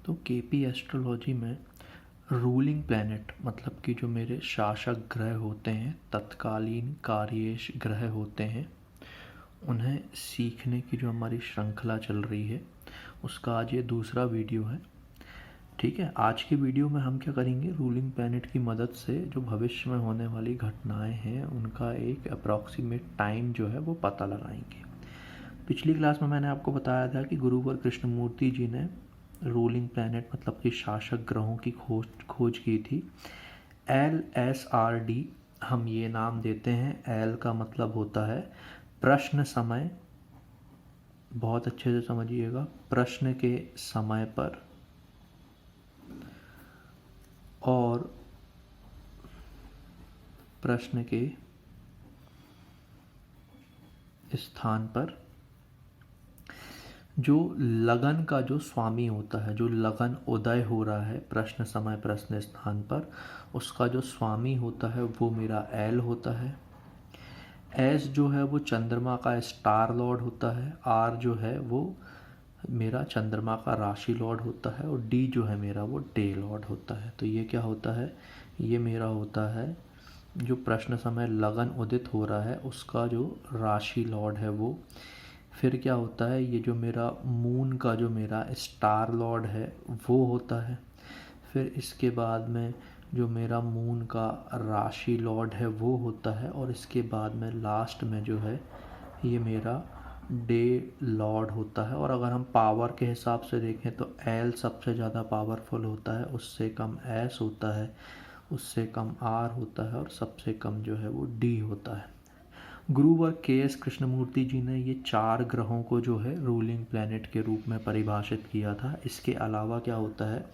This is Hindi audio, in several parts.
तो केपी एस्ट्रोलॉजी में रूलिंग प्लैनेट मतलब कि जो मेरे शासक ग्रह होते हैं, तत्कालीन कार्येश ग्रह होते हैं, उन्हें सीखने की जो हमारी श्रृंखला चल रही है उसका आज ये दूसरा वीडियो है। ठीक है, आज की वीडियो में हम क्या करेंगे, रूलिंग प्लैनेट की मदद से जो भविष्य में होने वाली घटनाएं हैं उनका एक अप्रॉक्सीमेट टाइम जो है वो पता लगाएंगे। पिछली क्लास में मैंने आपको बताया था कि गुरुवर कृष्णमूर्ति जी ने रूलिंग प्लैनेट मतलब कि शासक ग्रहों की खोज की थी। LSRD हम ये नाम देते हैं। एल का मतलब होता है प्रश्न समय, बहुत अच्छे से समझिएगा, प्रश्न के समय पर और प्रश्न के स्थान पर जो लगन का जो स्वामी होता है, जो लगन उदय हो रहा है प्रश्न समय प्रश्न स्थान पर, उसका जो स्वामी होता है वो मेरा एल होता है। एस जो है वो चंद्रमा का स्टार लॉर्ड होता है। आर जो है वो मेरा चंद्रमा का राशि लॉर्ड होता है और डी जो है मेरा वो डे लॉर्ड होता है। तो ये क्या होता है, ये मेरा होता है जो प्रश्न समय लगन उदित हो रहा है उसका जो राशि लॉर्ड है वो। फिर क्या होता है, ये जो मेरा मून का जो मेरा स्टार लॉर्ड है वो होता है। फिर इसके बाद में जो मेरा मून का राशि लॉर्ड है वो होता है और इसके बाद में लास्ट में जो है ये मेरा डे लॉर्ड होता है। और अगर हम पावर के हिसाब से देखें तो एल सबसे ज़्यादा पावरफुल होता है, उससे कम एस होता है, उससे कम आर होता है और सबसे कम जो है वो डी होता है। गुरुवर KS कृष्णमूर्ति जी ने ये 4 ग्रहों को जो है रूलिंग प्लैनेट के रूप में परिभाषित किया था। इसके अलावा क्या होता है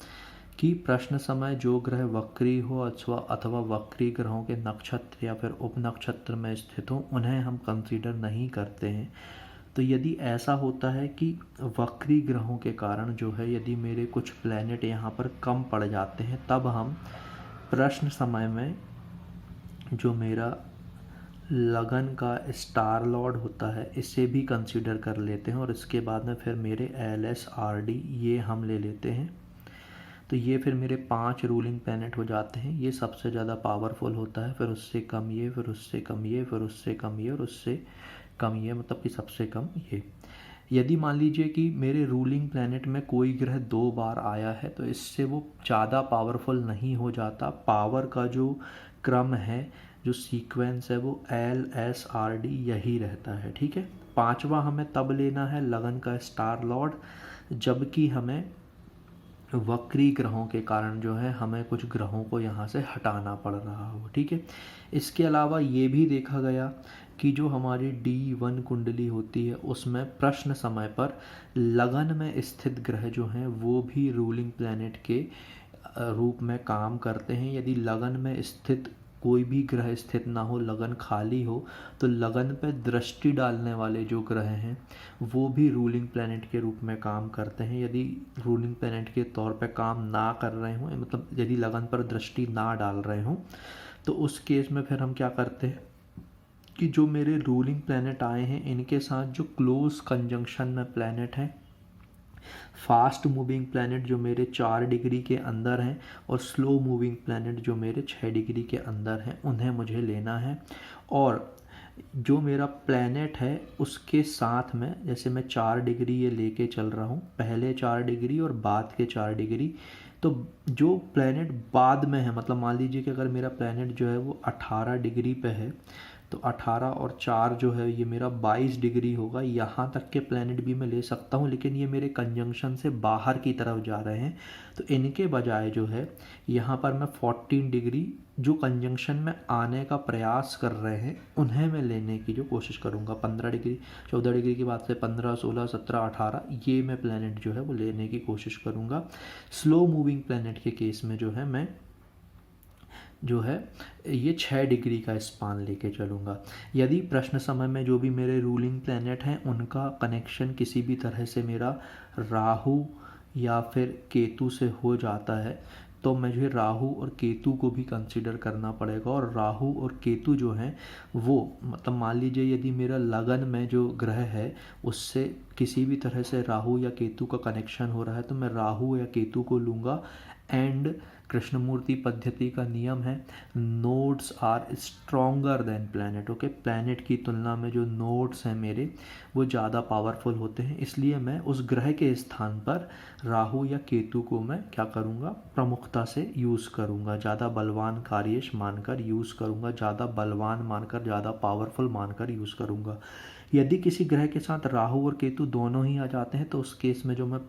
कि प्रश्न समय जो ग्रह वक्री हो अथवा वक्री ग्रहों के नक्षत्र या फिर उप नक्षत्र में स्थित हो उन्हें हम कंसीडर नहीं करते हैं। तो यदि ऐसा होता है कि वक्री ग्रहों के कारण जो है यदि मेरे कुछ प्लैनेट यहाँ पर कम पड़ जाते हैं तब हम प्रश्न समय में जो मेरा लगन का स्टार लॉर्ड होता है इसे भी कंसीडर कर लेते हैं और इसके बाद में फिर मेरे LSRD ये हम ले लेते हैं। तो ये फिर मेरे 5 रूलिंग प्लैनेट हो जाते हैं। ये सबसे ज़्यादा पावरफुल होता है, फिर उससे कम ये, फिर उससे कम ये, फिर उससे कम ये और उससे कम ये, मतलब कि सबसे कम ये। यदि मान लीजिए कि मेरे रूलिंग प्लैनेट में कोई ग्रह 2 बार आया है तो इससे वो ज़्यादा पावरफुल नहीं हो जाता। पावर का जो क्रम है, जो सीक्वेंस है वो LSRD यही रहता है। ठीक है, 5वां हमें तब लेना है लगन का स्टार लॉर्ड जबकि हमें वक्री ग्रहों के कारण जो है हमें कुछ ग्रहों को यहाँ से हटाना पड़ रहा हो। ठीक है, इसके अलावा ये भी देखा गया कि जो हमारी D1 कुंडली होती है उसमें प्रश्न समय पर लगन में स्थित ग्रह जो हैं वो भी रूलिंग प्लैनेट के रूप में काम करते हैं। यदि लगन में स्थित कोई भी ग्रह स्थित ना हो, लगन खाली हो, तो लगन पे दृष्टि डालने वाले जो ग्रह हैं वो भी रूलिंग प्लैनेट के रूप में काम करते हैं। यदि रूलिंग प्लैनेट के तौर पे काम ना कर रहे हों, मतलब यदि लगन पर दृष्टि ना डाल रहे हों, तो उस केस में फिर हम क्या करते हैं कि जो मेरे रूलिंग प्लैनेट आए हैं इनके साथ जो क्लोज कंजंक्शन में प्लैनेट हैं, फास्ट मूविंग प्लैनेट जो मेरे 4 डिग्री के अंदर हैं और स्लो मूविंग प्लैनेट जो मेरे 6 डिग्री के अंदर हैं, उन्हें मुझे लेना है। और जो मेरा प्लैनेट है उसके साथ में, जैसे मैं 4 डिग्री ये लेके चल रहा हूँ, पहले 4 डिग्री और बाद के 4 डिग्री, तो जो प्लैनेट बाद में है, मतलब मान लीजिए कि अगर मेरा प्लैनेट जो है वो 18 डिग्री पे है तो 18 और 4 जो है ये मेरा 22 डिग्री होगा। यहाँ तक के प्लैनेट भी मैं ले सकता हूँ लेकिन ये मेरे कंजंक्शन से बाहर की तरफ जा रहे हैं, तो इनके बजाय जो है यहाँ पर मैं 14 डिग्री जो कंजंक्शन में आने का प्रयास कर रहे हैं उन्हें मैं लेने की जो कोशिश करूँगा। 15 डिग्री, 14 डिग्री की बात से 15, 16, 17, 18 ये मैं प्लैनेट जो है वो लेने की कोशिश करूँगा। स्लो मूविंग प्लैनेट के केस में जो है मैं जो है ये 6 डिग्री का स्पान लेके चलूँगा। यदि प्रश्न समय में जो भी मेरे रूलिंग प्लैनेट हैं उनका कनेक्शन किसी भी तरह से मेरा राहु या फिर केतु से हो जाता है तो मुझे राहु और केतु को भी कंसिडर करना पड़ेगा। और राहु और केतु जो हैं वो मतलब मान लीजिए यदि मेरा लगन में जो ग्रह है उससे किसी भी तरह से राहु या केतु का कनेक्शन हो रहा है तो मैं राहु या केतु को लूँगा। एंड कृष्णमूर्ति पद्धति का नियम है nodes are stronger than planet. Okay, planet की तुलना में जो नोड्स हैं मेरे वो ज़्यादा पावरफुल होते हैं, इसलिए मैं उस ग्रह के स्थान पर राहु या केतु को मैं क्या करूँगा, प्रमुखता से यूज़ करूँगा, ज़्यादा बलवान कार्यश मानकर यूज़ करूँगा, ज़्यादा बलवान मानकर, ज़्यादा पावरफुल मानकर यूज़ करूँगा। यदि किसी ग्रह के साथ राहु और केतु दोनों ही आ जाते हैं तो उस केस में जो मैं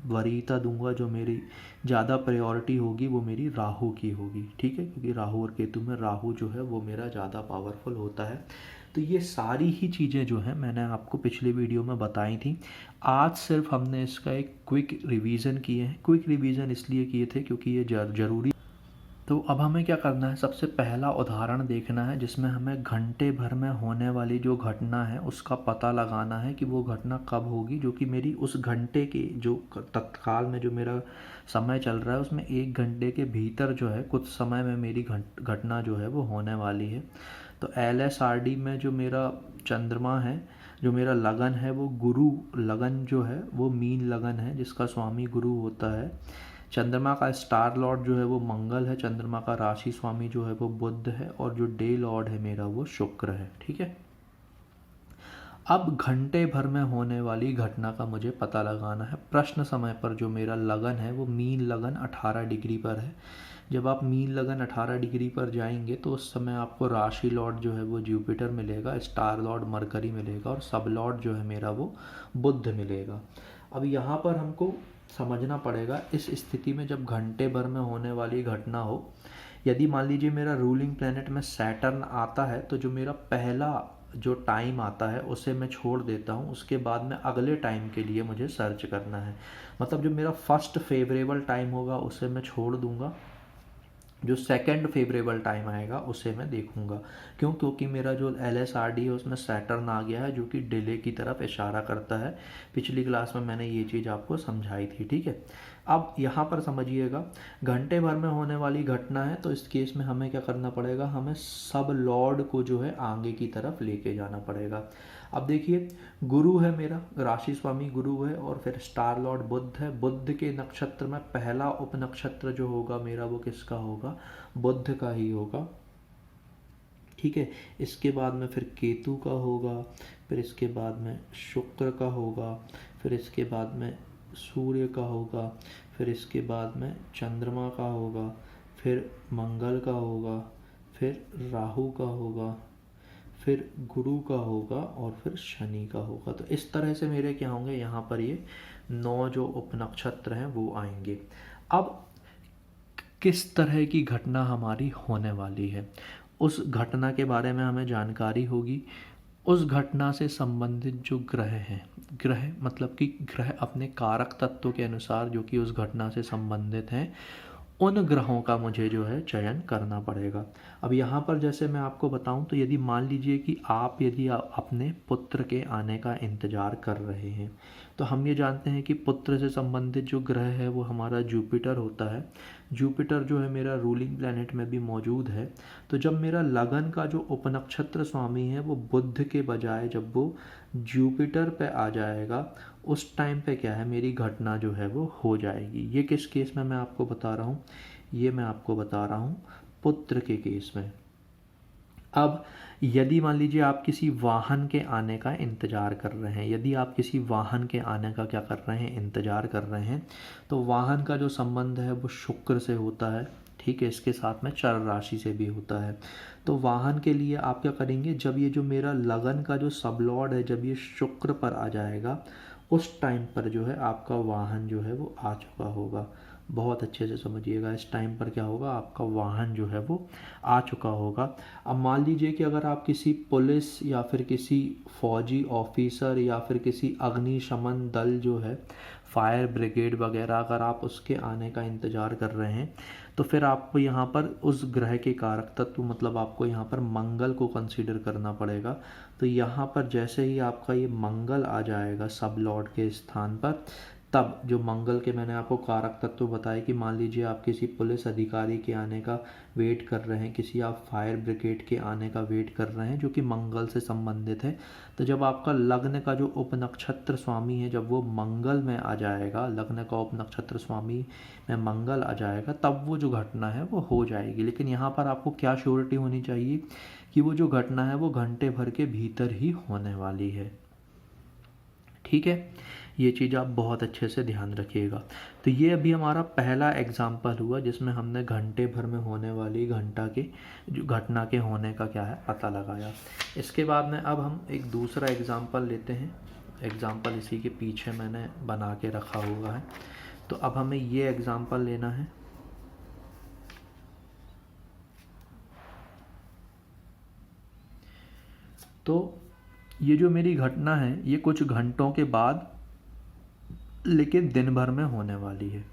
वरीयता दूंगा, जो मेरी ज़्यादा प्रायोरिटी होगी वो मेरी राहु की होगी। ठीक है, क्योंकि राहु और केतु में राहु जो है वो मेरा ज़्यादा पावरफुल होता है। तो ये सारी ही चीज़ें जो हैं मैंने आपको पिछले वीडियो में बताई थी। आज सिर्फ हमने इसका एक क्विक रिवीजन किए हैं। क्विक रिवीजन इसलिए किए थे क्योंकि ये ज़रूरी। तो अब हमें क्या करना है, सबसे पहला उदाहरण देखना है जिसमें हमें घंटे भर में होने वाली जो घटना है उसका पता लगाना है कि वो घटना कब होगी, जो कि मेरी उस घंटे के जो तत्काल में जो मेरा समय चल रहा है उसमें 1 घंटे के भीतर जो है कुछ समय में मेरी घटना जो है वो होने वाली है। तो LSRD में जो मेरा चंद्रमा है, जो मेरा लगन है वो गुरु लगन जो है वो मीन लगन है जिसका स्वामी गुरु होता है। चंद्रमा का स्टार लॉर्ड जो है वो मंगल है, चंद्रमा का राशि स्वामी जो है वो बुध है और जो डे लॉर्ड है मेरा वो शुक्र है। ठीक है, अब घंटे भर में होने वाली घटना का मुझे पता लगाना है। प्रश्न समय पर जो मेरा लगन है वो मीन लगन 18 डिग्री पर है। जब आप मीन लगन 18 डिग्री पर जाएंगे तो उस समय आपको राशि लॉर्ड जो है वो जुपिटर मिलेगा, स्टार लॉर्ड मरकरी मिलेगा और सब लॉर्ड जो है मेरा वो बुध मिलेगा। अब यहाँ पर हमको समझना पड़ेगा इस स्थिति में जब घंटे भर में होने वाली घटना हो, यदि मान लीजिए मेरा रूलिंग प्लैनेट में सैटर्न आता है तो जो मेरा पहला जो टाइम आता है उसे मैं छोड़ देता हूँ, उसके बाद में अगले टाइम के लिए मुझे सर्च करना है। मतलब जो मेरा फर्स्ट फेवरेबल टाइम होगा उसे मैं छोड़ दूंगा, जो सेकंड फेवरेबल टाइम आएगा उसे मैं देखूंगा। क्यों? क्योंकि मेरा जो LSRD है उसमें सैटर्न आ गया है जो कि डिले की तरफ इशारा करता है। पिछली क्लास में मैंने ये चीज़ आपको समझाई थी। ठीक है, अब यहाँ पर समझिएगा घंटे भर में होने वाली घटना है तो इस केस में हमें क्या करना पड़ेगा, हमें सब लॉर्ड को जो है आगे की तरफ लेके जाना पड़ेगा। अब देखिए गुरु है मेरा, राशि स्वामी गुरु है और फिर स्टार लॉर्ड बुध है। बुध के नक्षत्र में पहला उप नक्षत्र जो होगा मेरा वो किसका होगा, बुध का ही होगा। ठीक है, इसके बाद में फिर केतु का होगा, फिर इसके बाद में शुक्र का होगा, फिर इसके बाद में सूर्य का होगा, फिर इसके बाद में चंद्रमा का होगा, फिर मंगल का होगा, फिर राहु का होगा, फिर गुरु का होगा और फिर शनि का होगा। तो इस तरह से मेरे क्या होंगे, यहाँ पर ये 9 जो उपनक्षत्र हैं वो आएंगे। अब किस तरह की घटना हमारी होने वाली है उस घटना के बारे में हमें जानकारी होगी। उस घटना से संबंधित जो ग्रह हैं, ग्रह मतलब कि ग्रह अपने कारक तत्व के अनुसार जो कि उस घटना से संबंधित हैं, उन ग्रहों का मुझे जो है चयन करना पड़ेगा। अब यहाँ पर जैसे मैं आपको बताऊँ तो यदि मान लीजिए कि यदि आप अपने पुत्र के आने का इंतज़ार कर रहे हैं तो हम ये जानते हैं कि पुत्र से संबंधित जो ग्रह है वो हमारा जुपिटर होता है। जुपिटर जो है मेरा रूलिंग प्लैनेट में भी मौजूद है। तो जब मेरा लगन का जो उपनक्षत्र स्वामी है वो बुध के बजाय जब वो जुपिटर पे आ जाएगा उस टाइम पे क्या है, मेरी घटना जो है वो हो जाएगी। ये किस केस में मैं आपको बता रहा हूँ, ये मैं आपको बता रहा हूँ पुत्र के केस में। अब यदि मान लीजिए आप किसी वाहन के आने का इंतज़ार कर रहे हैं, यदि आप किसी वाहन के आने का क्या कर रहे हैं, इंतज़ार कर रहे हैं, तो वाहन का जो संबंध है वो शुक्र से होता है। ठीक है, इसके साथ में चर राशि से भी होता है। तो वाहन के लिए आप क्या करेंगे, जब ये जो मेरा लगन का जो सब लॉर्ड है जब ये शुक्र पर आ जाएगा उस टाइम पर जो है आपका वाहन जो है वो आ चुका होगा। बहुत अच्छे से समझिएगा, इस टाइम पर क्या होगा, आपका वाहन जो है वो आ चुका होगा। अब मान लीजिए कि अगर आप किसी पुलिस या फिर किसी फौजी ऑफिसर या फिर किसी अग्निशमन दल जो है फायर ब्रिगेड वगैरह, अगर आप उसके आने का इंतज़ार कर रहे हैं तो फिर आपको यहाँ पर उस ग्रह के कारक तत्व मतलब आपको यहाँ पर मंगल को कंसीडर करना पड़ेगा। तो यहाँ पर जैसे ही आपका ये मंगल आ जाएगा सब लॉर्ड के स्थान पर, तब जो मंगल के मैंने आपको कारक तत्व बताए कि मान लीजिए आप किसी पुलिस अधिकारी के आने का वेट कर रहे हैं, किसी आप फायर ब्रिगेड के आने का वेट कर रहे हैं जो कि मंगल से संबंधित है, तो जब आपका लग्न का जो उपनक्षत्र स्वामी है जब वो मंगल में आ जाएगा, लग्न का उपनक्षत्र स्वामी में मंगल आ जाएगा, तब वो जो घटना है वो हो जाएगी। लेकिन यहाँ पर आपको क्या श्योरिटी होनी चाहिए कि वो जो घटना है वो घंटे भर के भीतर ही होने वाली है। ठीक है, ये चीज़ आप बहुत अच्छे से ध्यान रखिएगा। तो ये अभी हमारा पहला एग्जाम्पल हुआ जिसमें हमने घंटे भर में होने वाली घटना के होने का क्या है पता लगाया। इसके बाद में अब हम एक दूसरा एग्जाम्पल लेते हैं। एग्जाम्पल इसी के पीछे मैंने बना के रखा हुआ है। तो अब हमें ये एग्जाम्पल लेना है। तो ये जो मेरी घटना है ये कुछ घंटों के बाद लेकिन दिन भर में होने वाली है।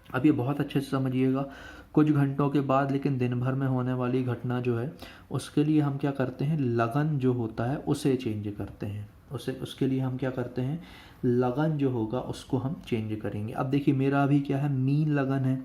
अब ये बहुत अच्छे से समझिएगा, कुछ घंटों के बाद लेकिन दिन भर में होने वाली घटना जो है उसके लिए हम क्या करते हैं, लगन जो होता है उसे चेंज करते हैं। उसके लिए हम क्या करते हैं, लगन जो होगा उसको हम चेंज करेंगे। अब देखिए मेरा अभी क्या है, मीन लगन है।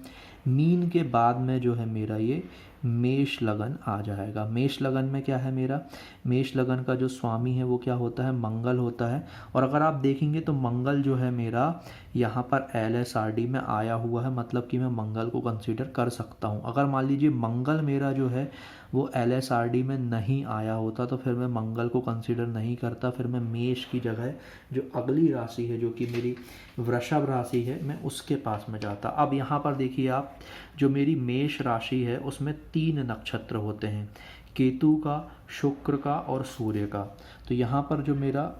मीन के बाद में जो है मेरा ये मेष लगन आ जाएगा। मेष लगन में क्या है, मेरा मेष लगन का जो स्वामी है वो क्या होता है, मंगल होता है। और अगर आप देखेंगे तो मंगल जो है मेरा यहाँ पर LSRD में आया हुआ है, मतलब कि मैं मंगल को कंसीडर कर सकता हूँ। अगर मान लीजिए मंगल मेरा जो है वो LSRD में नहीं आया होता तो फिर मैं मंगल को कंसीडर नहीं करता, फिर मैं मेष की जगह जो अगली राशि है जो कि मेरी वृषभ राशि है मैं उसके पास में जाता। अब यहाँ पर देखिए आप, जो मेरी मेष राशि है उसमें 3 नक्षत्र होते हैं, केतु का, शुक्र का और सूर्य का। तो यहाँ पर जो मेरा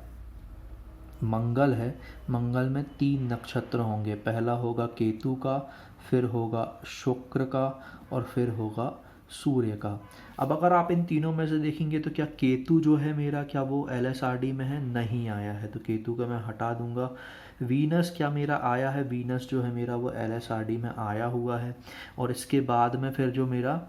मंगल है, मंगल में 3 नक्षत्र होंगे। पहला होगा केतु का, फिर होगा शुक्र का और फिर होगा सूर्य का। अब अगर आप इन तीनों में से देखेंगे तो क्या केतु जो है मेरा क्या वो LSRD में है, नहीं आया है, तो केतु का मैं हटा दूंगा। वीनस क्या मेरा आया है, वीनस जो है मेरा वो LSRD में आया हुआ है। और इसके बाद में फिर जो मेरा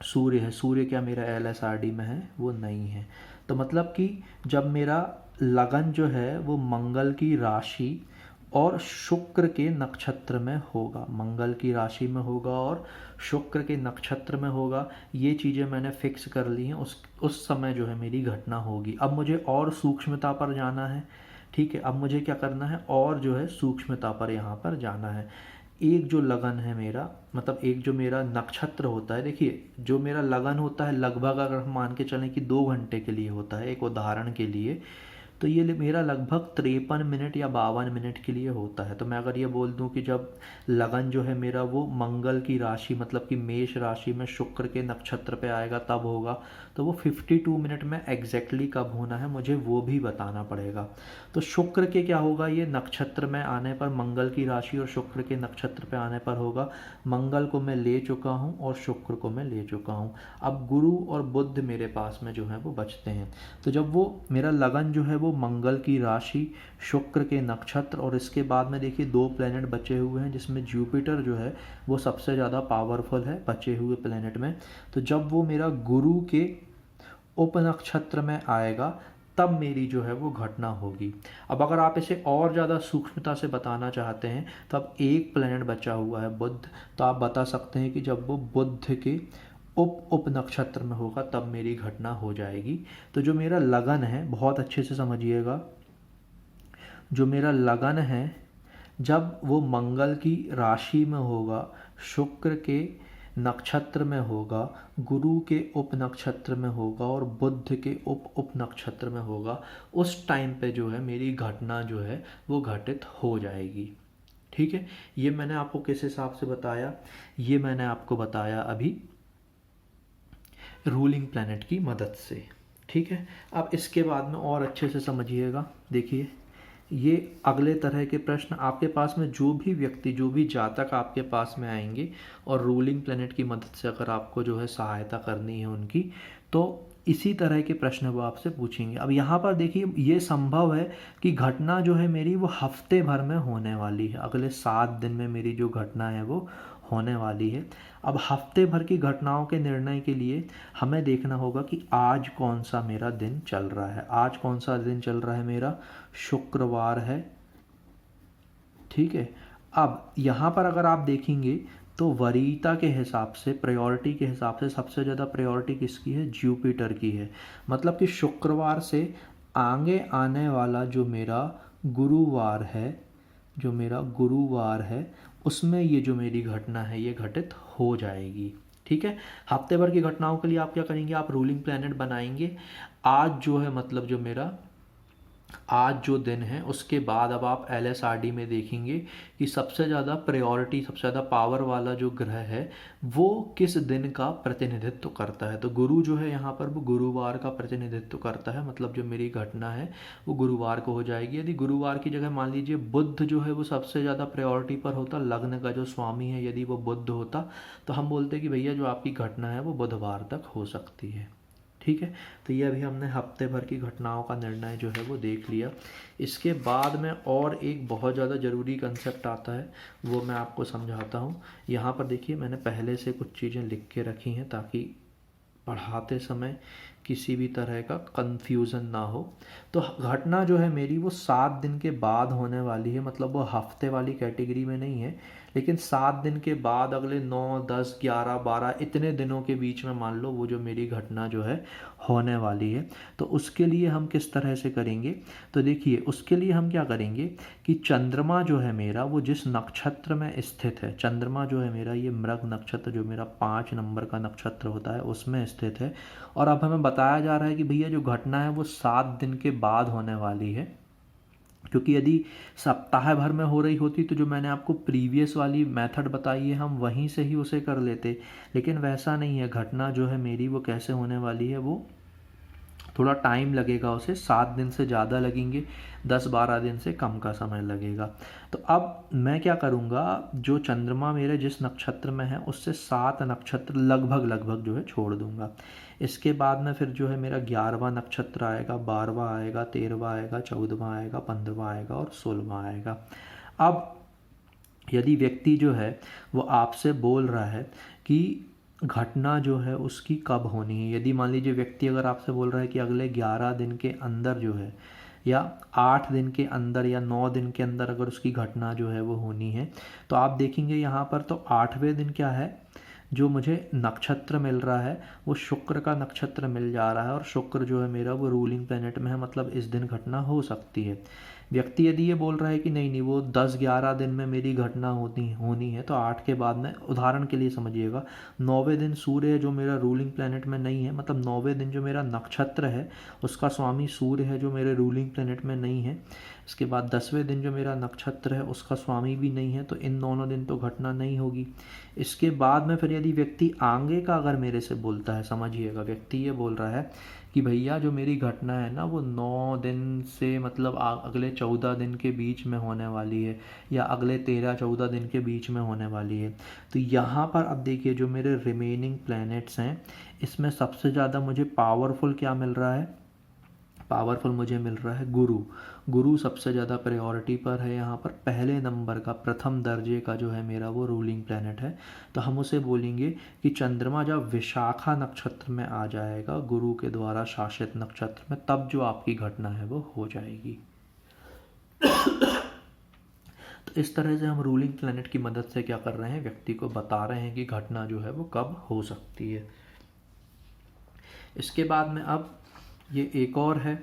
सूर्य है, सूर्य क्या मेरा LSRD में है, वो नहीं है। तो मतलब कि जब मेरा लगन जो है वो मंगल की राशि और शुक्र के नक्षत्र में होगा, मंगल की राशि में होगा और शुक्र के नक्षत्र में होगा, ये चीज़ें मैंने फिक्स कर ली हैं, उस समय जो है मेरी घटना होगी। अब मुझे और सूक्ष्मता पर जाना है। ठीक है, अब मुझे क्या करना है, और जो है सूक्ष्मता पर यहाँ पर जाना है। एक जो लगन है मेरा, मतलब एक जो मेरा नक्षत्र होता है, देखिए जो मेरा लगन होता है लगभग अगर हम मान के चलें कि 2 घंटे के लिए होता है, एक उदाहरण के लिए, तो ये मेरा लगभग 53 मिनट या 52 मिनट के लिए होता है। तो मैं अगर ये बोल दूं कि जब लगन जो है मेरा वो मंगल की राशि मतलब कि मेष राशि में शुक्र के नक्षत्र पे आएगा तब होगा, तो वो 52 मिनट में एग्जैक्टली कब होना है मुझे वो भी बताना पड़ेगा। तो शुक्र के क्या होगा, ये नक्षत्र में आने पर, मंगल की राशि और शुक्र के नक्षत्र पे आने पर होगा। मंगल को मैं ले चुका हूँ और शुक्र को मैं ले चुका हूँ। अब गुरु और बुध मेरे पास में जो है वो बचते हैं। तो जब वो मेरा लगन जो है वो मंगल की राशि, शुक्र के नक्षत्र और इसके बाद में देखिए 2 प्लैनेट बचे हुए हैं जिसमें जुपिटर जो है वो सबसे ज़्यादा पावरफुल है बचे हुए प्लैनेट में। तो जब वो मेरा गुरु के उपनक्षत्र में आएगा तब मेरी जो है वो घटना होगी। अब अगर आप इसे और ज़्यादा सूक्ष्मता से बताना चाहते हैं तो अब एक प्लैनेट बचा हुआ है बुध, तो आप बता सकते हैं कि जब वो बुध के उप नक्षत्र में होगा तब मेरी घटना हो जाएगी। तो जो मेरा लगन है, बहुत अच्छे से समझिएगा, जो मेरा लगन है जब वो मंगल की राशि में होगा, शुक्र के नक्षत्र में होगा, गुरु के उप नक्षत्र में होगा और बुध के उप नक्षत्र में होगा, उस टाइम पे जो है मेरी घटना जो है वो घटित हो जाएगी। ठीक है, ये मैंने आपको किस हिसाब से बताया, ये मैंने आपको बताया अभी रूलिंग प्लैनेट की मदद से। ठीक है, अब इसके बाद में और अच्छे से समझिएगा। देखिए ये अगले तरह के प्रश्न आपके पास में जो भी व्यक्ति, जो भी जातक आपके पास में आएंगे और रूलिंग प्लैनेट की मदद से अगर आपको जो है सहायता करनी है उनकी, तो इसी तरह के प्रश्न वो आपसे पूछेंगे। अब यहाँ पर देखिए ये संभव है कि घटना जो है मेरी वो हफ्ते भर में होने वाली है, अगले 7 दिन में मेरी जो घटना है वो होने वाली है। अब हफ्ते भर की घटनाओं के निर्णय के लिए हमें देखना होगा कि आज कौन सा मेरा दिन चल रहा है। आज कौन सा दिन चल रहा है मेरा, शुक्रवार है ठीक है। अब यहाँ पर अगर आप देखेंगे तो वरीयता के हिसाब से, प्रायोरिटी के हिसाब से सबसे ज़्यादा प्रायोरिटी किसकी है? जुपिटर की है। मतलब कि शुक्रवार से आगे आने वाला जो मेरा गुरुवार है, जो मेरा गुरुवार है, उसमें ये जो मेरी घटना है ये घटित हो जाएगी। ठीक है। हफ्ते भर की घटनाओं के लिए आप क्या करेंगे? आप रूलिंग प्लैनेट बनाएंगे। आज जो है मतलब जो मेरा आज जो दिन है उसके बाद अब आप LSRD में देखेंगे कि सबसे ज़्यादा प्रायोरिटी, सबसे ज़्यादा पावर वाला जो ग्रह है वो किस दिन का प्रतिनिधित्व करता है। तो गुरु जो है यहाँ पर वो गुरुवार का प्रतिनिधित्व करता है। मतलब जो मेरी घटना है वो गुरुवार को हो जाएगी। यदि गुरुवार की जगह मान लीजिए बुध जो है वो सबसे ज़्यादा प्रायोरिटी पर होता, लग्न का जो स्वामी है यदि वो बुध होता, तो हम बोलते कि भैया जो आपकी घटना है वो बुधवार तक हो सकती है। ठीक है। तो ये अभी हमने हफ्ते भर की घटनाओं का निर्णय जो है वो देख लिया। इसके बाद में और एक बहुत ज़्यादा ज़रूरी कंसेप्ट आता है, वो मैं आपको समझाता हूँ। यहाँ पर देखिए मैंने पहले से कुछ चीज़ें लिख के रखी हैं ताकि पढ़ाते समय किसी भी तरह का कंफ्यूजन ना हो। तो घटना जो है मेरी वो 7 दिन के बाद होने वाली है। मतलब वो हफ्ते वाली कैटेगरी में नहीं है, लेकिन 7 दिन के बाद अगले 9, 10, 11, 12 इतने दिनों के बीच में मान लो वो जो मेरी घटना जो है होने वाली है। तो उसके लिए हम किस तरह से करेंगे? तो देखिए उसके लिए हम क्या करेंगे कि चंद्रमा जो है मेरा वो जिस नक्षत्र में स्थित है, चंद्रमा जो है मेरा ये मृग नक्षत्र जो मेरा 5 नंबर का नक्षत्र होता है उसमें स्थित है। और अब हमें बताया जा रहा है कि भैया जो घटना है वो 7 दिन के बाद होने वाली है। क्योंकि यदि सप्ताह भर में हो रही होती तो जो मैंने आपको प्रीवियस वाली मेथड बताई है हम वहीं से ही उसे कर लेते, लेकिन वैसा नहीं है। घटना जो है मेरी वो कैसे होने वाली है, वो थोड़ा टाइम लगेगा, उसे 7 दिन से ज़्यादा लगेंगे, 10-12 दिन से कम का समय लगेगा। तो अब मैं क्या करूँगा, जो चंद्रमा मेरे जिस नक्षत्र में है उससे 7 नक्षत्र लगभग जो है छोड़ दूँगा। इसके बाद में फिर जो है मेरा 11वां नक्षत्र आएगा, 12वां आएगा, 13वां आएगा, 14वां आएगा, 15वां आएगा और 16वां आएगा। अब यदि व्यक्ति जो है वो आपसे बोल रहा है कि घटना जो है उसकी कब होनी है, यदि मान लीजिए व्यक्ति अगर आपसे बोल रहा है कि अगले 11 दिन के अंदर जो है, या 8 दिन के अंदर या 9 दिन के अंदर अगर उसकी घटना जो है वो होनी है, तो आप देखेंगे यहाँ पर तो 8वें दिन क्या है, जो मुझे नक्षत्र मिल रहा है वो शुक्र का नक्षत्र मिल जा रहा है। और शुक्र जो है मेरा वो रूलिंग प्लैनेट में है, मतलब इस दिन घटना हो सकती है। व्यक्ति यदि ये बोल रहा है कि नहीं वो 10-11 दिन में मेरी घटना होनी है, तो 8 के बाद में, उदाहरण के लिए समझिएगा, 9वें दिन सूर्य है जो मेरा रूलिंग प्लैनेट में नहीं है, मतलब 9वें दिन जो मेरा नक्षत्र है उसका स्वामी सूर्य है जो मेरे रूलिंग प्लैनेट में नहीं है। इसके बाद 10वें दिन जो मेरा नक्षत्र है उसका स्वामी भी नहीं है, तो इन दोनों दिन तो घटना नहीं होगी। इसके बाद में फिर यदि व्यक्ति आगे का अगर मेरे से बोलता है, समझिएगा व्यक्ति ये बोल रहा है कि भैया जो मेरी घटना है ना वो 9 दिन से मतलब अगले 14 दिन के बीच में होने वाली है, या अगले 13-14 दिन के बीच में होने वाली है। तो यहाँ पर अब देखिए जो मेरे रिमेनिंग प्लैनेट्स हैं इसमें सबसे ज़्यादा मुझे पावरफुल क्या मिल रहा है, पावरफुल मुझे मिल रहा है गुरु। गुरु सबसे ज़्यादा प्रायोरिटी पर है यहाँ पर, पहले नंबर का, प्रथम दर्जे का जो है मेरा वो रूलिंग प्लैनेट है। तो हम उसे बोलेंगे कि चंद्रमा जब विशाखा नक्षत्र में आ जाएगा गुरु के द्वारा शासित नक्षत्र में, तब जो आपकी घटना है वो हो जाएगी। तो इस तरह से हम रूलिंग प्लैनेट की मदद से क्या कर रहे हैं, व्यक्ति को बता रहे हैं कि घटना जो है वो कब हो सकती है। इसके बाद में अब ये एक और है,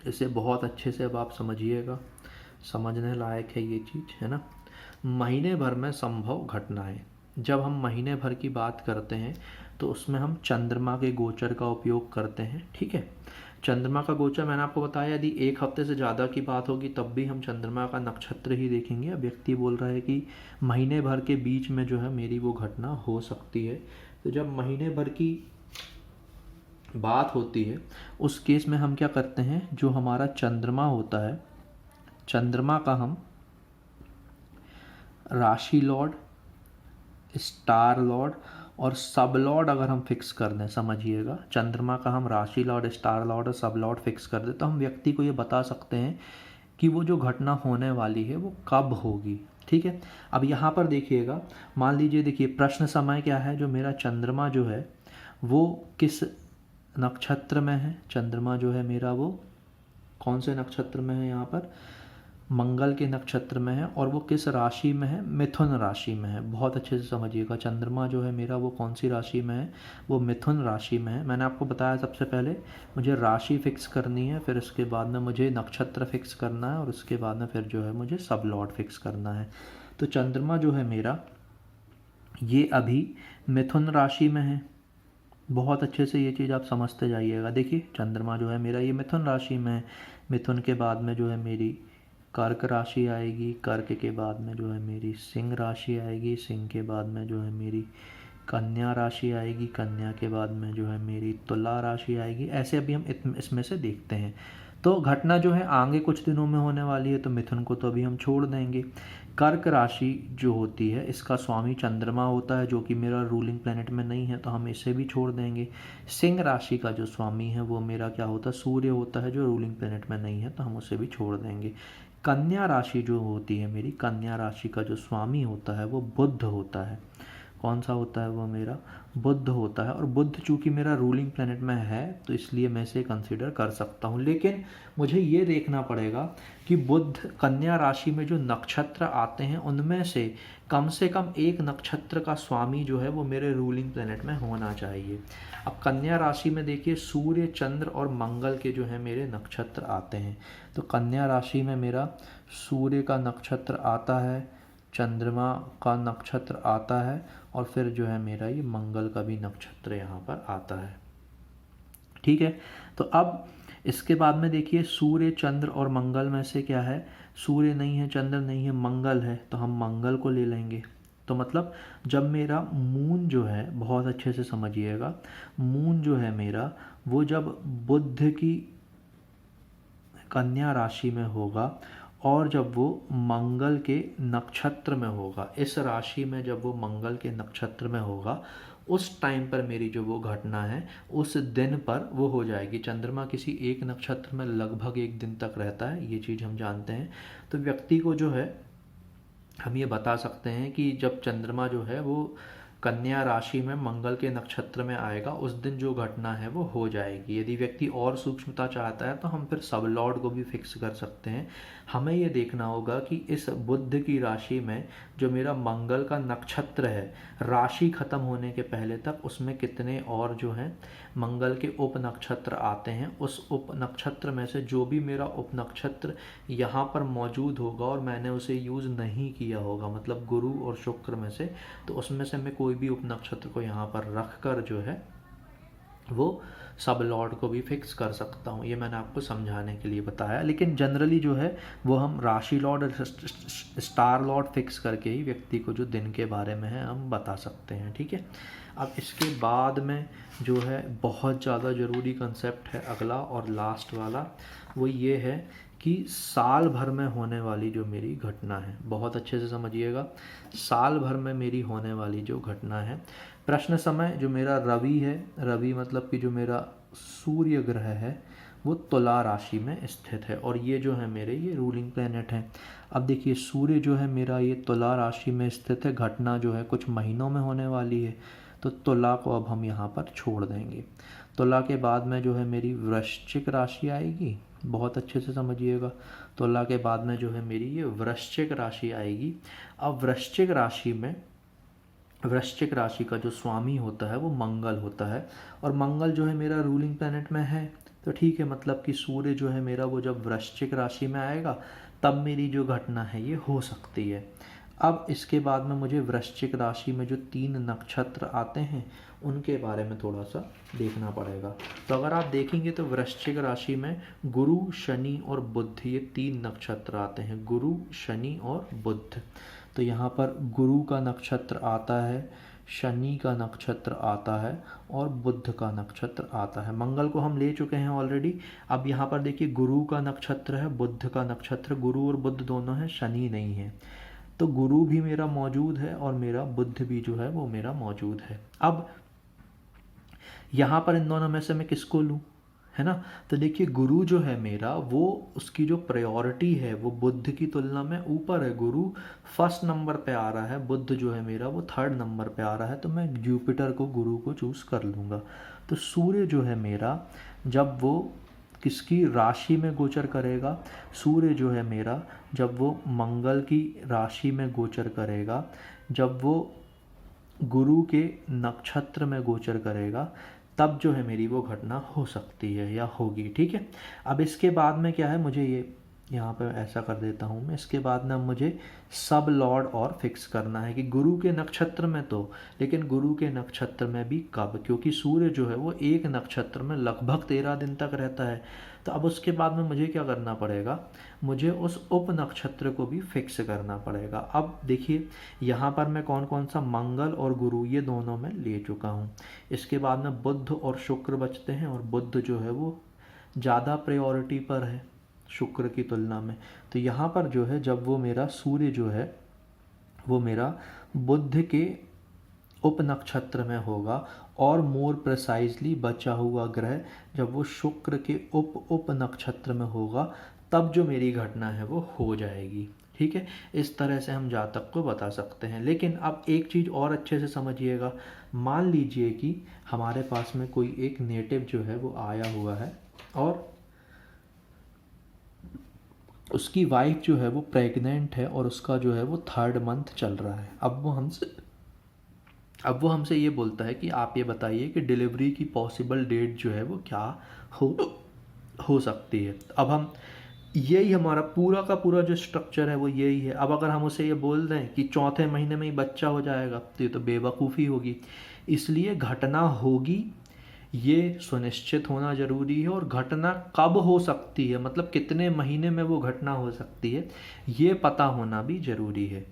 इसे बहुत अच्छे से अब आप समझिएगा, समझने लायक है ये चीज़, है ना। महीने भर में संभव घटनाएं, जब हम महीने भर की बात करते हैं तो उसमें हम चंद्रमा के गोचर का उपयोग करते हैं। ठीक है। चंद्रमा का गोचर मैंने आपको बताया, यदि 1 हफ्ते से ज़्यादा की बात होगी तब भी हम चंद्रमा का नक्षत्र ही देखेंगे। अब व्यक्ति बोल रहा है कि महीने भर के बीच में जो है मेरी वो घटना हो सकती है। तो जब महीने भर की बात होती है उस केस में हम क्या करते हैं, जो हमारा चंद्रमा होता है, चंद्रमा का हम राशि लॉर्ड, स्टार लॉर्ड और सब लॉर्ड अगर हम फिक्स कर दें, समझिएगा, चंद्रमा का हम राशि लॉर्ड, स्टार लॉर्ड और सब लॉर्ड फिक्स कर दें, तो हम व्यक्ति को ये बता सकते हैं कि वो जो घटना होने वाली है वो कब होगी। ठीक है। अब यहाँ पर देखिएगा, मान लीजिए, देखिए प्रश्न समय क्या है, जो मेरा चंद्रमा जो है वो किस नक्षत्र में है, चंद्रमा जो है मेरा वो कौन से नक्षत्र में है, यहाँ पर मंगल के नक्षत्र में है और वो किस राशि में है, मिथुन राशि में है। बहुत अच्छे से समझिएगा, चंद्रमा जो है मेरा वो कौन सी राशि में है, वो मिथुन राशि में है। मैंने आपको बताया सबसे पहले मुझे राशि फिक्स करनी है, फिर उसके बाद में मुझे नक्षत्र फिक्स करना है और उसके बाद में फिर जो है मुझे सब लॉर्ड फिक्स करना है। तो चंद्रमा जो है मेरा ये अभी मिथुन राशि में है। बहुत अच्छे से ये चीज़ आप समझते जाइएगा। देखिए चंद्रमा जो है मेरा ये मिथुन राशि में है। मिथुन के बाद में जो है मेरी कर्क राशि आएगी, कर्क के बाद में जो है मेरी सिंह राशि आएगी, सिंह के बाद में जो है मेरी कन्या राशि आएगी, कन्या के बाद में जो है मेरी तुला राशि आएगी। ऐसे अभी हम इसमें से देखते हैं। तो घटना जो है आगे कुछ दिनों में होने वाली है, तो मिथुन को तो अभी हम छोड़ देंगे। कर्क राशि जो होती है इसका स्वामी चंद्रमा होता है, जो कि मेरा रूलिंग प्लैनेट में नहीं है, तो हम इसे भी छोड़ देंगे। सिंह राशि का जो स्वामी है वो मेरा क्या होता है, सूर्य होता है, जो रूलिंग प्लैनेट में नहीं है, तो हम उसे भी छोड़ देंगे। कन्या राशि जो होती है मेरी, कन्या राशि का जो स्वामी होता है वो बुध होता है। कौन सा होता है वो मेरा, बुध होता है। और बुध चूंकि मेरा रूलिंग प्लैनेट में है तो इसलिए मैं इसे कंसीडर कर सकता हूँ। लेकिन मुझे ये देखना पड़ेगा कि बुध कन्या राशि में जो नक्षत्र आते हैं उनमें से कम एक नक्षत्र का स्वामी जो है वो मेरे रूलिंग प्लैनेट में होना चाहिए। अब कन्या राशि में देखिए सूर्य, चंद्र और मंगल के जो है मेरे नक्षत्र आते हैं। तो कन्या राशि में मेरा सूर्य का नक्षत्र आता है, चंद्रमा का नक्षत्र आता है और फिर जो है मेरा ये मंगल का भी नक्षत्र यहाँ पर आता है। ठीक है, तो अब इसके बाद में देखिए सूर्य, चंद्र और मंगल में से क्या है, सूर्य नहीं है, चंद्र नहीं है, मंगल है, तो हम मंगल को ले लेंगे। तो मतलब जब मेरा मून जो है, बहुत अच्छे से समझिएगा, मून जो है मेरा वो जब बुध की कन्या राशि में होगा और जब वो मंगल के नक्षत्र में होगा, इस राशि में जब वो मंगल के नक्षत्र में होगा, उस टाइम पर मेरी जो वो घटना है उस दिन पर वो हो जाएगी। चंद्रमा किसी एक नक्षत्र में लगभग 1 दिन तक रहता है, ये चीज़ हम जानते हैं। तो व्यक्ति को जो है हम ये बता सकते हैं कि जब चंद्रमा जो है वो कन्या राशि में मंगल के नक्षत्र में आएगा, उस दिन जो घटना है वो हो जाएगी। यदि व्यक्ति और सूक्ष्मता चाहता है तो हम फिर सब लॉर्ड को भी फिक्स कर सकते हैं। हमें ये देखना होगा कि इस बुध की राशि में जो मेरा मंगल का नक्षत्र है, राशि खत्म होने के पहले तक उसमें कितने और जो हैं मंगल के उप नक्षत्र आते हैं। उस उप नक्षत्र में से जो भी मेरा उप नक्षत्र यहाँ पर मौजूद होगा और मैंने उसे यूज़ नहीं किया होगा, मतलब गुरु और शुक्र में से, तो उसमें से मैं कोई भी उप नक्षत्र को यहाँ पर रख कर जो है वो सब लॉर्ड को भी फिक्स कर सकता हूँ। ये मैंने आपको समझाने के लिए बताया। लेकिन जनरली जो है वो हम राशि लॉर्ड और स्टार लॉर्ड फिक्स करके ही व्यक्ति को जो दिन के बारे में है हम बता सकते हैं। ठीक है, अब इसके बाद में जो है बहुत ज़्यादा ज़रूरी कंसेप्ट है अगला और लास्ट वाला, वो ये है कि साल भर में होने वाली जो मेरी घटना है, बहुत अच्छे से समझिएगा। साल भर में मेरी होने वाली जो घटना है, प्रश्न समय जो मेरा रवि है, रवि मतलब कि जो मेरा सूर्य ग्रह है वो तुला राशि में स्थित है और ये जो है मेरे ये रूलिंग प्लैनेट हैं। अब देखिए सूर्य जो है मेरा ये तुला राशि में स्थित है, घटना जो है कुछ महीनों में होने वाली है, तो तुला को अब हम यहाँ पर छोड़ देंगे। तुला के बाद में जो है मेरी वृश्चिक राशि आएगी, बहुत अच्छे से समझिएगा। तुला के बाद में जो है मेरी ये वृश्चिक राशि आएगी। अब वृश्चिक राशि में वृश्चिक राशि का जो स्वामी होता है वो मंगल होता है और मंगल जो है मेरा रूलिंग प्लैनेट में है, तो ठीक है, मतलब कि सूर्य जो है मेरा वो जब वृश्चिक राशि में आएगा तब मेरी जो घटना है ये हो सकती है। अब इसके बाद में मुझे वृश्चिक राशि में जो 3 नक्षत्र आते हैं उनके बारे में थोड़ा सा देखना पड़ेगा। तो अगर आप देखेंगे तो वृश्चिक राशि में गुरु, शनि और बुध, ये 3 नक्षत्र आते हैं, गुरु, शनि और बुध। तो यहाँ पर गुरु का नक्षत्र आता है, शनि का नक्षत्र आता है और बुध का नक्षत्र आता है। मंगल को हम ले चुके हैं ऑलरेडी। अब यहाँ पर देखिए गुरु का नक्षत्र है, बुध का नक्षत्र, गुरु और बुध दोनों हैं, शनि नहीं है। तो गुरु भी मेरा मौजूद है और मेरा बुध भी जो है वो मेरा मौजूद है। अब यहाँ पर इन दोनों में से मैं किसको लूँ, है ना। तो देखिए गुरु जो है मेरा वो उसकी जो प्रायोरिटी है वो बुध की तुलना में ऊपर है। गुरु फर्स्ट नंबर पे आ रहा है, बुध जो है मेरा वो 3rd नंबर पे आ रहा है, तो मैं जुपिटर को, गुरु को चूज़ कर लूँगा। तो सूर्य जो है मेरा जब वो किसकी राशि में गोचर करेगा, सूर्य जो है मेरा जब वो मंगल की राशि में गोचर करेगा, जब वो गुरु के नक्षत्र में गोचर करेगा, तब जो है मेरी वो घटना हो सकती है या होगी। ठीक है, अब इसके बाद में क्या है, मुझे ये यहाँ पे ऐसा कर देता हूँ मैं, इसके बाद ना मुझे सब लॉर्ड और फिक्स करना है कि गुरु के नक्षत्र में तो, लेकिन गुरु के नक्षत्र में भी कब, क्योंकि सूर्य जो है वो एक नक्षत्र में लगभग 13 दिन तक रहता है। तो अब उसके बाद में मुझे क्या करना पड़ेगा, मुझे उस उप नक्षत्र को भी फिक्स करना पड़ेगा। अब देखिए यहाँ पर मैं कौन कौन सा, मंगल और गुरु ये दोनों में ले चुका हूँ। इसके बाद में बुध और शुक्र बचते हैं, और बुध जो है वो ज़्यादा प्रायोरिटी पर है शुक्र की तुलना में। तो यहाँ पर जो है जब वो मेरा सूर्य जो है वो मेरा बुध के उप नक्षत्र में होगा, और मोर प्रिसाइजली बचा हुआ ग्रह जब वो शुक्र के उप नक्षत्र में होगा, तब जो मेरी घटना है वो हो जाएगी। ठीक है, इस तरह से हम जातक को बता सकते हैं। लेकिन अब एक चीज़ और अच्छे से समझिएगा, मान लीजिए कि हमारे पास में कोई एक नेटिव जो है वो आया हुआ है, और उसकी वाइफ जो है वो प्रेग्नेंट है, और उसका जो है वो 3rd मंथ चल रहा है। अब वो हमसे ये बोलता है कि आप ये बताइए कि डिलीवरी की पॉसिबल डेट जो है वो क्या हो सकती है। अब हम यही हमारा पूरा का पूरा जो स्ट्रक्चर है वो यही है। अब अगर हम उसे ये बोल दें कि 4थे महीने में ही बच्चा हो जाएगा, तो ये तो बेवकूफ़ी होगी। इसलिए घटना होगी ये सुनिश्चित होना ज़रूरी है, और घटना कब हो सकती है, मतलब कितने महीने में वो घटना हो सकती है, ये पता होना भी ज़रूरी है।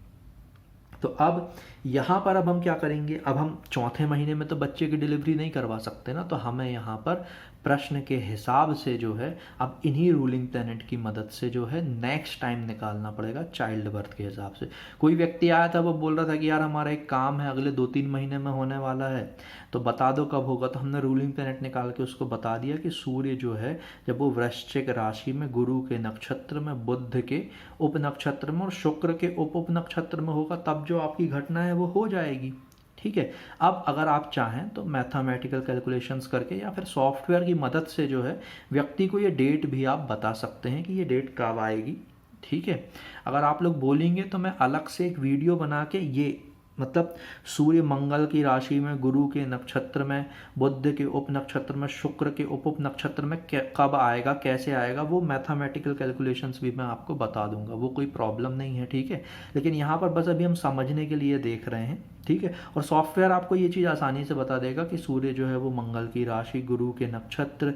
तो अब यहाँ पर अब हम क्या करेंगे, अब हम 4थे महीने में तो बच्चे की डिलीवरी नहीं करवा सकते ना, तो हमें यहाँ पर प्रश्न के हिसाब से जो है अब इन्हीं रूलिंग प्लैनेट की मदद से जो है नेक्स्ट टाइम निकालना पड़ेगा चाइल्ड बर्थ के हिसाब से। कोई व्यक्ति आया था, वो बोल रहा था कि यार हमारा एक काम है अगले 2-3 महीने में होने वाला है, तो बता दो कब होगा। तो हमने रूलिंग प्लैनेट निकाल के उसको बता दिया कि सूर्य जो है जब वो वृश्चिक राशि में गुरु के नक्षत्र में, बुध के उप नक्षत्र में और शुक्र के उप नक्षत्र में होगा, तब जो आपकी घटना है वो हो जाएगी। ठीक है, अब अगर आप चाहें तो मैथमेटिकल कैलकुलेशंस करके या फिर सॉफ्टवेयर की मदद से जो है व्यक्ति को ये डेट भी आप बता सकते हैं कि ये डेट कब आएगी। ठीक है, अगर आप लोग बोलेंगे तो मैं अलग से एक वीडियो बना के ये, मतलब सूर्य मंगल की राशि में, गुरु के नक्षत्र में, बुध के उप नक्षत्र में, शुक्र के उप नक्षत्र में कब आएगा, कैसे आएगा, वो मैथमेटिकल कैलकुलेशंस भी मैं आपको बता दूंगा, वो कोई प्रॉब्लम नहीं है। ठीक है, लेकिन यहाँ पर बस अभी हम समझने के लिए देख रहे हैं। ठीक है, और सॉफ्टवेयर आपको ये चीज़ आसानी से बता देगा कि सूर्य जो है वो मंगल की राशि, गुरु के नक्षत्र,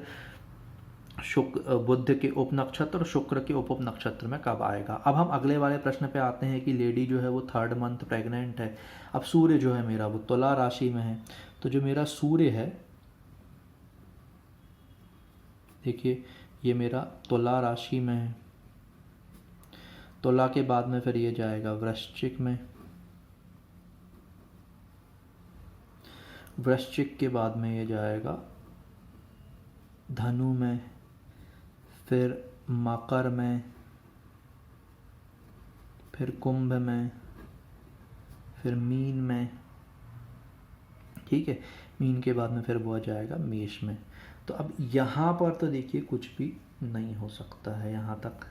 बुध के उप नक्षत्र और शुक्र के उप नक्षत्र में कब आएगा। अब हम अगले वाले प्रश्न पे आते हैं कि लेडी जो है वो 3rd मंथ प्रेग्नेंट है। अब सूर्य जो है मेरा वो तुला राशि में है, तो जो मेरा सूर्य है, देखिए ये मेरा तुला राशि में है, तुला के बाद में फिर ये जाएगा वृश्चिक में, वृश्चिक के बाद में ये जाएगा धनु में, फिर मकर में, फिर कुंभ में, फिर मीन में। ठीक है, मीन के बाद में फिर वो आ जाएगा मेष में। तो अब यहाँ पर तो देखिए कुछ भी नहीं हो सकता है यहाँ तक।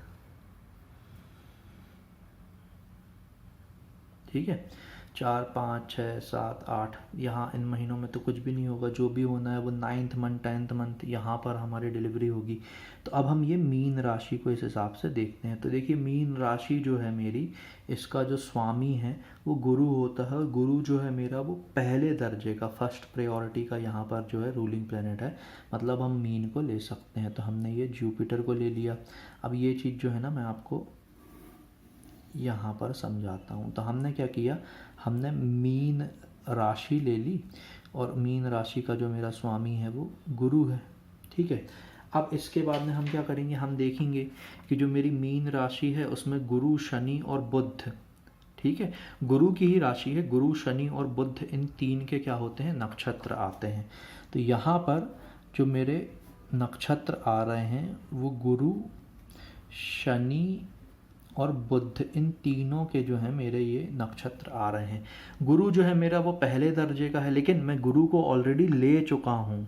ठीक है, 4, 5, 6, 7, 8 यहाँ इन महीनों में तो कुछ भी नहीं होगा। जो भी होना है वो 9th मंथ 10th मंथ यहाँ पर हमारी डिलीवरी होगी। तो अब हम ये मीन राशि को इस हिसाब से देखते हैं। तो देखिए मीन राशि जो है मेरी, इसका जो स्वामी है वो गुरु होता है, और गुरु जो है मेरा वो पहले दर्जे का, फर्स्ट प्रायोरिटी का यहाँ पर जो है रूलिंग प्लैनेट है, मतलब हम मीन को ले सकते हैं। तो हमने ये जुपिटर को ले लिया। अब ये चीज़ जो है ना मैं आपको यहाँ पर समझाता हूँ। तो हमने क्या किया, हमने मीन राशि ले ली, और मीन राशि का जो मेरा स्वामी है वो गुरु है। ठीक है, अब इसके बाद में हम क्या करेंगे, हम देखेंगे कि जो मेरी मीन राशि है उसमें गुरु, शनि और बुध, ठीक है, गुरु की ही राशि है, गुरु, शनि और बुध, इन 3 के क्या होते हैं, नक्षत्र आते हैं। तो यहाँ पर जो मेरे नक्षत्र आ रहे हैं वो गुरु, शनि और बुध, इन तीनों के जो है मेरे ये नक्षत्र आ रहे हैं। गुरु जो है मेरा वो पहले दर्जे का है, लेकिन मैं गुरु को ऑलरेडी ले चुका हूँ,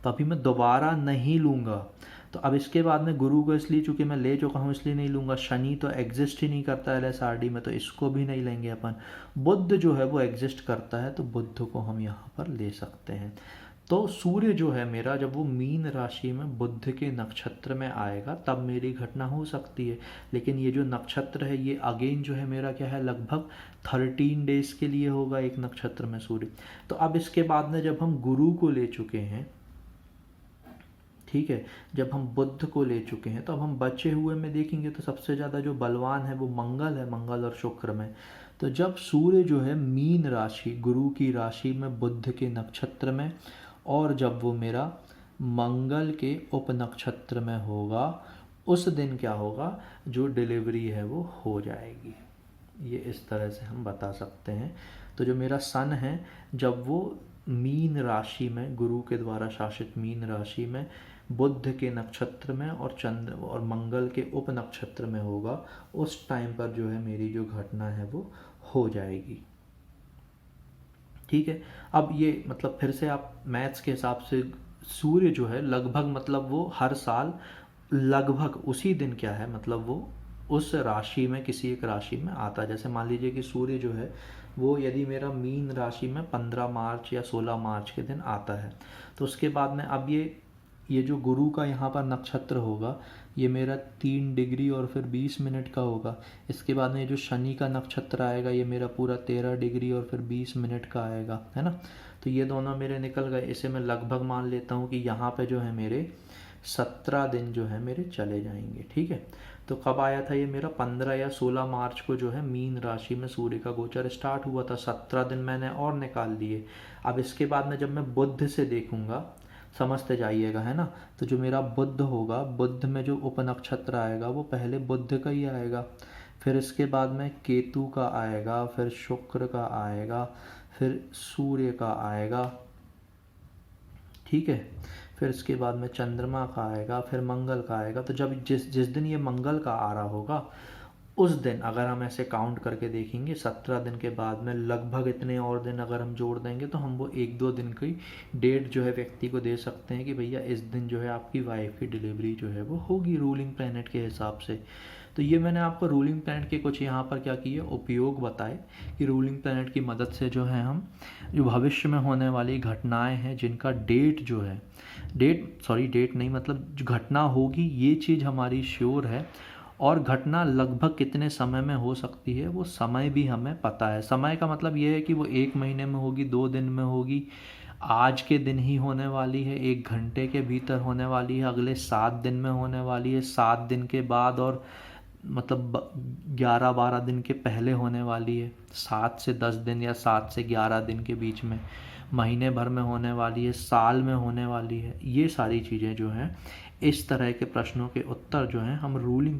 तो अभी मैं दोबारा नहीं लूँगा। तो अब इसके बाद में गुरु को इसलिए चूँकि मैं ले चुका हूँ इसलिए नहीं लूँगा। शनि तो एग्जिस्ट ही नहीं करता LSRD में, तो इसको भी नहीं लेंगे अपन। बुध जो है वो एग्जिस्ट करता है, तो बुध को हम यहाँ पर ले सकते हैं। तो सूर्य जो है मेरा, जब वो मीन राशि में बुध के नक्षत्र में आएगा तब मेरी घटना हो सकती है। लेकिन ये जो नक्षत्र है ये अगेन जो है मेरा क्या है, लगभग 13 डेज के लिए होगा एक नक्षत्र में सूर्य। तो अब इसके बाद में जब हम गुरु को ले चुके हैं, ठीक है, जब हम बुध को ले चुके हैं, तो अब हम बचे हुए में देखेंगे तो सबसे ज़्यादा जो बलवान है वो मंगल है, मंगल और शुक्र में। तो जब सूर्य जो है मीन राशि, गुरु की राशि में बुध के नक्षत्र में, और जब वो मेरा मंगल के उप नक्षत्र में होगा, उस दिन क्या होगा, जो डिलीवरी है वो हो जाएगी। ये इस तरह से हम बता सकते हैं। तो जो मेरा सन है, जब वो मीन राशि में, गुरु के द्वारा शासित मीन राशि में बुध के नक्षत्र में और चंद्र और मंगल के उप नक्षत्र में होगा, उस टाइम पर जो है मेरी जो घटना है वो हो जाएगी। ठीक है। अब ये मतलब फिर से आप मैथ्स के हिसाब से, सूर्य जो है लगभग मतलब वो हर साल लगभग उसी दिन क्या है, मतलब वो उस राशि में किसी एक राशि में आता है। जैसे मान लीजिए कि सूर्य जो है वो यदि मेरा मीन राशि में 15 मार्च या 16 मार्च के दिन आता है, तो उसके बाद में अब ये जो गुरु का यहाँ पर नक्षत्र होगा ये मेरा 3 डिग्री और फिर 20 मिनट का होगा। इसके बाद में ये जो शनि का नक्षत्र आएगा ये मेरा पूरा 13 डिग्री और फिर 20 मिनट का आएगा, है ना। तो ये दोनों मेरे निकल गए। इसे मैं लगभग मान लेता हूँ कि यहाँ पे जो है मेरे 17 दिन जो है मेरे चले जाएंगे। ठीक है। तो कब आया था ये मेरा, 15 या 16 मार्च को जो है मीन राशि में सूर्य का गोचर स्टार्ट हुआ था। 17 दिन मैंने और निकाल लिए। अब इसके बाद में जब मैं बुध से देखूंगा, समझते जाइएगा, है ना। तो जो मेरा बुध होगा, बुध में जो उप नक्षत्र आएगा वो पहले बुध का ही आएगा, फिर इसके बाद में केतु का आएगा, फिर शुक्र का आएगा, फिर सूर्य का आएगा, ठीक है, फिर इसके बाद में चंद्रमा का आएगा, फिर मंगल का आएगा। तो जब जिस दिन ये मंगल का आ रहा होगा, उस दिन अगर हम ऐसे काउंट करके देखेंगे 17 दिन के बाद में लगभग इतने और दिन अगर हम जोड़ देंगे तो हम वो 1-2 दिन की डेट जो है व्यक्ति को दे सकते हैं कि भैया इस दिन जो है आपकी वाइफ की डिलीवरी जो है वो होगी रूलिंग प्लैनेट के हिसाब से। तो ये मैंने आपको रूलिंग प्लैनेट के कुछ यहाँ पर क्या किए उपयोग बताए कि रूलिंग प्लैनेट की मदद से जो है हम जो भविष्य में होने वाली घटनाएं हैं जिनका डेट जो है, डेट नहीं मतलब जो घटना होगी ये चीज़ हमारी श्योर है, और घटना लगभग कितने समय में हो सकती है वो समय भी हमें पता है। समय का मतलब ये है कि वो 1 महीने में होगी, 2 दिन में होगी, आज के दिन ही होने वाली है, 1 घंटे के भीतर होने वाली है, अगले 7 दिन में होने वाली है, 7 दिन के बाद और मतलब 11-12 दिन के पहले होने वाली है, 7 से 10 दिन या 7 से 11 दिन के बीच में, महीने भर में होने वाली है, साल में होने वाली है। ये सारी चीज़ें जो हैं, इस तरह के प्रश्नों के उत्तर जो हैं हम रूलिंग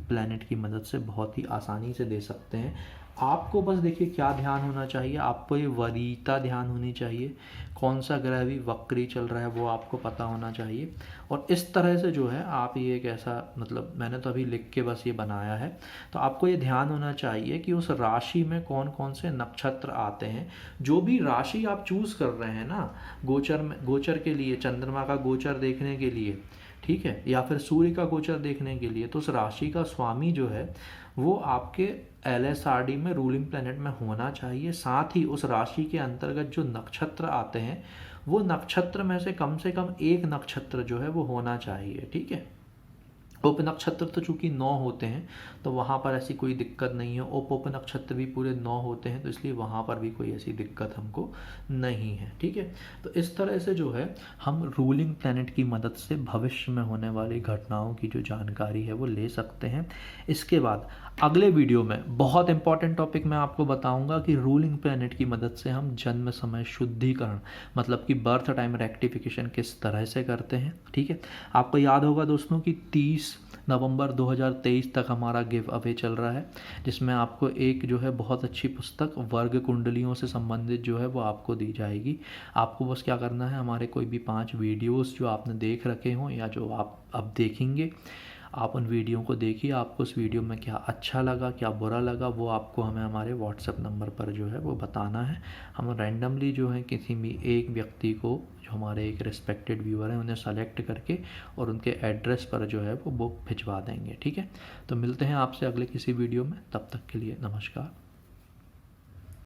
प्लैनेट की मदद से बहुत ही आसानी से दे सकते हैं। आपको बस देखिए क्या ध्यान होना चाहिए, आपको ये वरीयता ध्यान होनी चाहिए, कौन सा ग्रह भी वक्री चल रहा है वो आपको पता होना चाहिए। और इस तरह से जो है आप ये एक ऐसा मतलब मैंने तो अभी लिख के बस ये बनाया है, तो आपको ये ध्यान होना चाहिए कि उस राशि में कौन कौन से नक्षत्र आते हैं। जो भी राशि आप चूज़ कर रहे हैं ना गोचर के लिए, चंद्रमा का गोचर देखने के लिए, ठीक है, या फिर सूर्य का गोचर देखने के लिए, तो उस राशि का स्वामी जो है वो आपके LSRD में रूलिंग प्लैनेट में होना चाहिए। साथ ही उस राशि के अंतर्गत जो नक्षत्र आते हैं वो नक्षत्र में से कम एक नक्षत्र जो है वो होना चाहिए। ठीक है। उप नक्षत्र तो चूंकि 9 होते हैं तो वहाँ पर ऐसी कोई दिक्कत नहीं है, उप नक्षत्र भी पूरे 9 होते हैं तो इसलिए वहाँ पर भी कोई ऐसी दिक्कत हमको नहीं है। ठीक है। तो इस तरह से जो है हम रूलिंग प्लैनेट की मदद से भविष्य में होने वाली घटनाओं की जो जानकारी है वो ले सकते हैं। इसके बाद अगले वीडियो में बहुत इंपॉर्टेंट टॉपिक मैं आपको बताऊंगा कि रूलिंग प्लैनेट की मदद से हम जन्म समय शुद्धिकरण मतलब कि बर्थ टाइम रेक्टिफिकेशन किस तरह से करते हैं। ठीक है। आपको याद होगा दोस्तों कि 30 नवंबर 2023 तक हमारा गिव अवे चल रहा है, जिसमें आपको एक जो है बहुत अच्छी पुस्तक वर्ग कुंडलियों से संबंधित जो है वो आपको दी जाएगी। आपको बस क्या करना है, हमारे कोई भी 5 वीडियोस जो आपने देख रखे हों या जो आप अब देखेंगे, आप उन वीडियो को देखिए, आपको उस वीडियो में क्या अच्छा लगा, क्या बुरा लगा, वो आपको हमें हमारे व्हाट्सएप नंबर पर जो है वो बताना है। हम रैंडमली जो है किसी भी एक व्यक्ति को, जो हमारे एक रिस्पेक्टेड व्यूअर हैं, उन्हें सेलेक्ट करके और उनके एड्रेस पर जो है वो बुक भिजवा देंगे। ठीक है, तो मिलते हैं आपसे अगले किसी वीडियो में, तब तक के लिए नमस्कार।